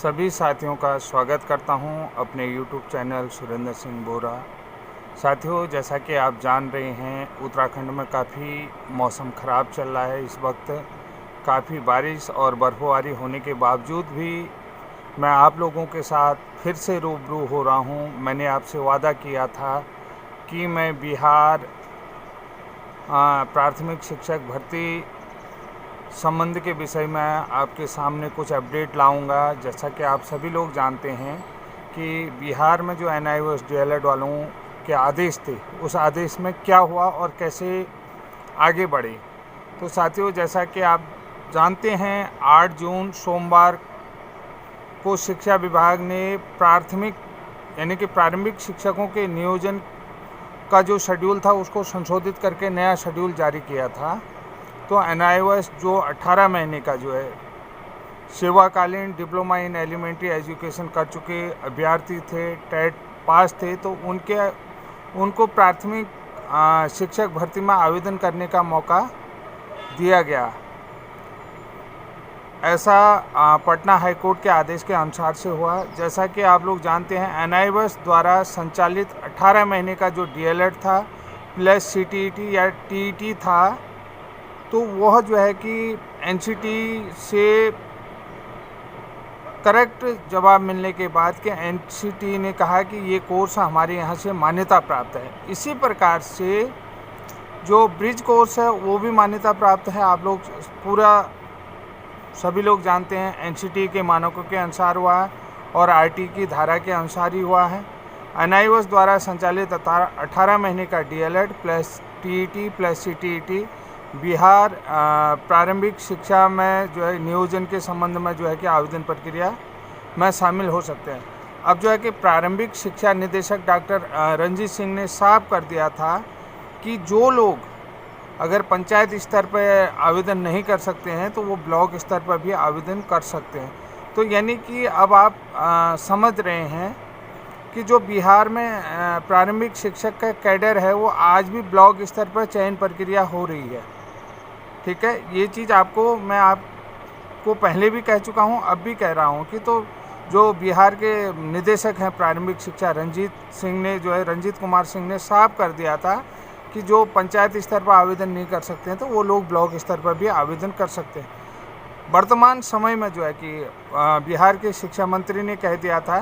सभी साथियों का स्वागत करता हूं अपने YouTube चैनल सुरेंद्र सिंह बोरा। साथियों, जैसा कि आप जान रहे हैं, उत्तराखंड में काफ़ी मौसम ख़राब चल रहा है। इस वक्त काफ़ी बारिश और बर्फ़बारी होने के बावजूद भी मैं आप लोगों के साथ फिर से रूबरू हो रहा हूं। मैंने आपसे वादा किया था कि मैं बिहार प्राथमिक शिक्षक भर्ती संबंध के विषय में आपके सामने कुछ अपडेट लाऊंगा। जैसा कि आप सभी लोग जानते हैं कि बिहार में जो NIOS DLED वालों के आदेश थे, उस आदेश में क्या हुआ और कैसे आगे बढ़े। तो साथियों, जैसा कि आप जानते हैं, 8 जून सोमवार को शिक्षा विभाग ने प्रारंभिक शिक्षकों के नियोजन का जो शेड्यूल था उसको संशोधित करके नया शेड्यूल जारी किया था। तो NIOS जो 18 महीने का जो है सेवाकालीन डिप्लोमा इन एलिमेंट्री एजुकेशन कर चुके अभ्यर्थी थे, टेट पास थे, तो उनको प्राथमिक शिक्षक भर्ती में आवेदन करने का मौका दिया गया। ऐसा पटना हाईकोर्ट के आदेश के अनुसार से हुआ। जैसा कि आप लोग जानते हैं, NIOS द्वारा संचालित 18 महीने का जो DLED था प्लस CTET या TET था, तो वह जो है कि NCT से करेक्ट जवाब मिलने के बाद कि NCT ने कहा कि ये कोर्स हमारे यहाँ से मान्यता प्राप्त है। इसी प्रकार से जो ब्रिज कोर्स है वो भी मान्यता प्राप्त है। आप लोग सभी लोग जानते हैं, NCT के मानकों के अनुसार हुआ है और RT की धारा के अनुसार ही हुआ है। NIOS द्वारा संचालित 18 महीने का DLED plus TET plus CTET Bihar प्रारंभिक शिक्षा में जो है नियोजन के संबंध में जो है कि आवेदन प्रक्रिया में शामिल हो सकते हैं। अब जो है कि प्रारंभिक शिक्षा निदेशक डॉक्टर रंजीत सिंह ने साफ कर दिया था कि जो लोग अगर पंचायत स्तर पर आवेदन नहीं कर सकते हैं तो वो ब्लॉक स्तर पर भी आवेदन कर सकते हैं। तो यानी कि अब आप समझ रहे हैं कि जो बिहार में प्रारंभिक शिक्षक का कैडर है वो आज भी ब्लॉक स्तर पर चयन प्रक्रिया हो रही है। ठीक है, ये चीज़ मैं आपको पहले भी कह चुका हूँ, अब भी कह रहा हूँ कि तो जो बिहार के निदेशक हैं प्रारंभिक शिक्षा रंजीत कुमार सिंह ने साफ कर दिया था कि जो पंचायत स्तर पर आवेदन नहीं कर सकते हैं तो वो लोग ब्लॉक स्तर पर भी आवेदन कर सकते हैं। वर्तमान समय में जो है कि बिहार के शिक्षा मंत्री ने कह दिया था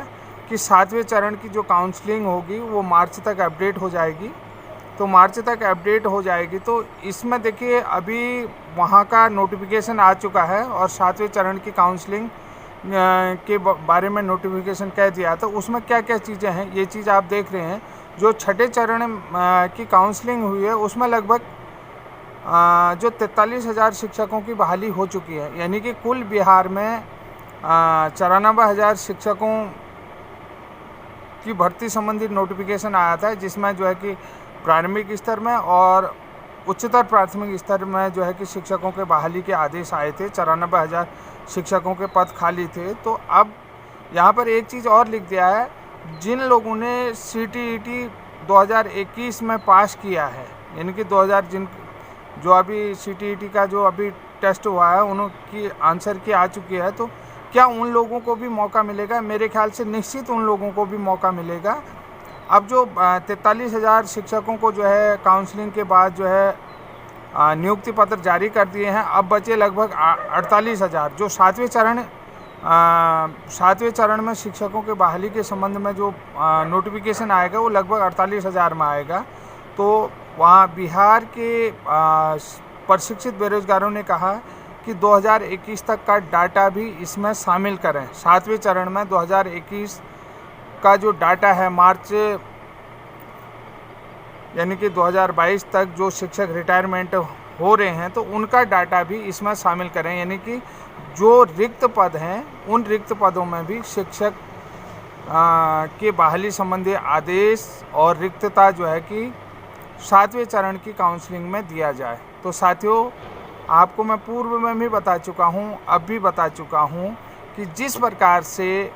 कि 7वें चरण की जो काउंसलिंग होगी वो मार्च तक अपडेट हो जाएगी। तो मार्च तक अपडेट हो जाएगी। तो इसमें देखिए, अभी वहाँ का नोटिफिकेशन आ चुका है और 7वें चरण की काउंसलिंग के बारे में नोटिफिकेशन कह दिया। तो उसमें क्या क्या चीज़ें हैं ये चीज़ आप देख रहे हैं। जो 6ठे चरण की काउंसलिंग हुई है उसमें लगभग जो 43,000 शिक्षकों की बहाली हो चुकी है। यानी कि कुल बिहार में 94,000 शिक्षकों की भर्ती संबंधित नोटिफिकेशन आया था, जिसमें जो है कि प्रारंभिक स्तर में और उच्चतर प्राथमिक स्तर में जो है कि शिक्षकों के बहाली के आदेश आए थे। 94,000 शिक्षकों के पद खाली थे। तो अब यहाँ पर एक चीज़ और लिख दिया है, जिन लोगों ने CTET 2021 में पास किया है, यानी कि जो अभी CTET का जो अभी टेस्ट हुआ है उनकी आंसर की आ चुकी है, तो क्या उन लोगों को भी मौका मिलेगा? मेरे ख्याल से निश्चित उन लोगों को भी मौका मिलेगा। अब जो 43,000 शिक्षकों को जो है काउंसलिंग के बाद जो है नियुक्ति पत्र जारी कर दिए हैं। अब बचे लगभग 48,000। जो 7वें चरण में शिक्षकों के बहाली के संबंध में जो नोटिफिकेशन आएगा वो लगभग 48,000 में आएगा। तो वहाँ बिहार के प्रशिक्षित बेरोजगारों ने कहा कि 2021 तक का डाटा भी इसमें शामिल करें। 7वें चरण में 2021 का जो डाटा है मार्च यानी कि 2022 तक जो शिक्षक रिटायरमेंट हो रहे हैं तो उनका डाटा भी इसमें शामिल करें। यानी कि जो रिक्त पद हैं उन रिक्त पदों में भी शिक्षक के बहाली संबंधी आदेश और रिक्तता जो है कि 7वें चरण की काउंसलिंग में दिया जाए। तो साथियों, आपको मैं पूर्व में भी बता चुका हूँ, अब भी बता चुका हूँ कि जिस प्रकार से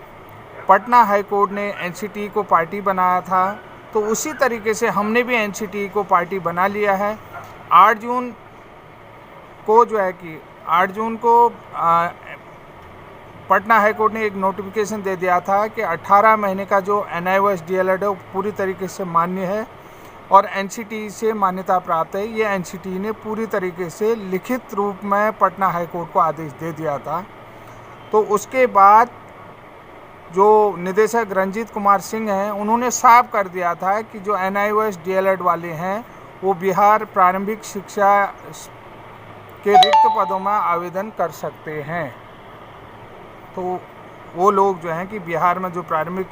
पटना हाईकोर्ट ने NCT को पार्टी बनाया था, तो उसी तरीके से हमने भी NCT को पार्टी बना लिया है। 8 जून को पटना हाई कोर्ट ने एक नोटिफिकेशन दे दिया था कि 18 महीने का जो NIOS DLED है वो पूरी तरीके से मान्य है और NCTE से मान्यता प्राप्त है। ये NCTE ने पूरी तरीके से लिखित रूप में पटना हाई कोर्ट को आदेश दे दिया था। तो उसके बाद जो निदेशक रंजीत कुमार सिंह हैं, उन्होंने साफ कर दिया था कि जो NIOS DLED वाले हैं वो बिहार प्रारंभिक शिक्षा के रिक्त पदों में आवेदन कर सकते हैं। तो वो लोग जो हैं कि बिहार में जो प्रारंभिक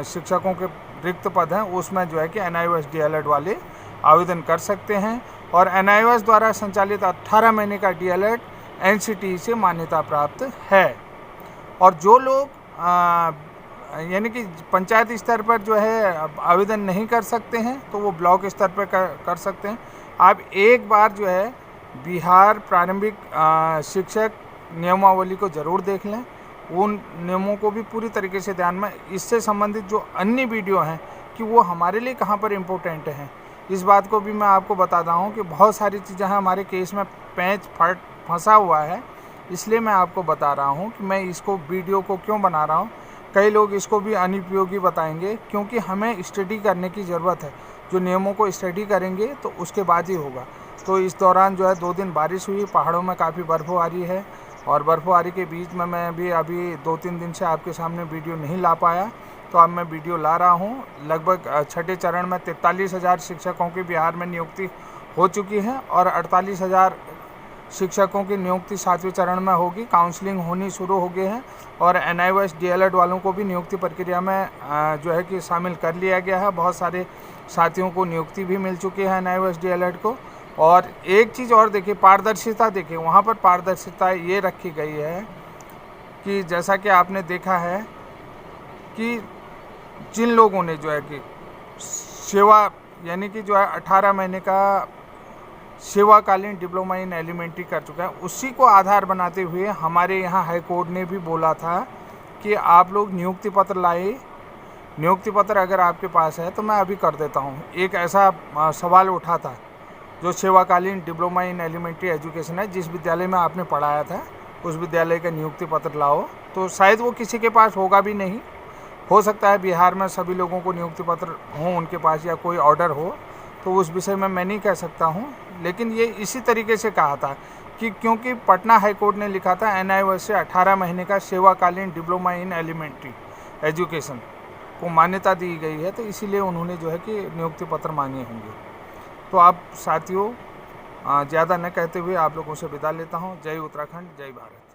शिक्षकों के रिक्त पद हैं उसमें जो है कि NIOS DLED वाले आवेदन कर सकते हैं और NIOS द्वारा संचालित 18 महीने का DLED NCTE से मान्यता प्राप्त है। और जो लोग यानी कि पंचायत स्तर पर जो है आवेदन नहीं कर सकते हैं तो वो ब्लॉक स्तर पर कर सकते हैं। आप एक बार जो है बिहार प्रारंभिक शिक्षक नियमावली को ज़रूर देख लें, उन नियमों को भी पूरी तरीके से ध्यान में, इससे संबंधित जो अन्य वीडियो हैं कि वो हमारे लिए कहाँ पर इम्पोर्टेंट हैं, इस बात को भी मैं आपको बताता हूँ कि बहुत सारी चीज़ें हैं हमारे केस में पैंच फंसा हुआ है। इसलिए मैं आपको बता रहा हूँ कि मैं इसको वीडियो को क्यों बना रहा हूँ। कई लोग इसको भी अनुपयोगी बताएंगे क्योंकि हमें स्टडी करने की ज़रूरत है। जो नियमों को स्टडी करेंगे तो उसके बाद ही होगा। तो इस दौरान जो है 2 दिन बारिश हुई, पहाड़ों में काफ़ी बर्फ़बारी है और बर्फ़बारी के बीच में मैं भी अभी 2-3 दिन से आपके सामने वीडियो नहीं ला पाया, तो अब मैं वीडियो ला रहा हूँ। लगभग छठे चरण में 43,000 शिक्षकों की बिहार में नियुक्ति हो चुकी है और 48,000 शिक्षकों की नियुक्ति 7वें चरण में होगी। काउंसलिंग होनी शुरू हो गई है और NIOS DLED वालों को भी नियुक्ति प्रक्रिया में जो है कि शामिल कर लिया गया है। बहुत सारे साथियों को नियुक्ति भी मिल चुकी है NIOS DLED को। और एक चीज़ और देखिए, पारदर्शिता देखिए, वहाँ पर पारदर्शिता ये रखी गई है कि जैसा कि आपने देखा है कि जिन लोगों ने जो है कि सेवा यानी कि जो है 18 महीने का सेवाकालीन डिप्लोमा इन एलिमेंट्री कर चुका है, उसी को आधार बनाते हुए हमारे यहाँ हाई कोर्ट ने भी बोला था कि आप लोग नियुक्ति पत्र लाए। नियुक्ति पत्र अगर आपके पास है तो मैं अभी कर देता हूँ। एक ऐसा सवाल उठा था जो सेवाकालीन डिप्लोमा इन एलिमेंट्री एजुकेशन है, जिस विद्यालय में आपने पढ़ाया था उस विद्यालय का नियुक्ति पत्र लाओ। तो शायद वो किसी के पास होगा भी नहीं, हो सकता है बिहार में सभी लोगों को नियुक्ति पत्र हो उनके पास या कोई ऑर्डर हो, तो उस विषय में मैं नहीं कह सकता हूँ। लेकिन ये इसी तरीके से कहा था कि क्योंकि पटना हाई कोर्ट ने लिखा था NIOS से 18 महीने का सेवाकालीन डिप्लोमा इन एलिमेंट्री एजुकेशन को मान्यता दी गई है, तो इसीलिए उन्होंने जो है कि नियुक्ति पत्र मांगे होंगे। तो आप साथियों ज़्यादा न कहते हुए आप लोगों से विदा लेता हूँ। जय उत्तराखंड, जय भारत।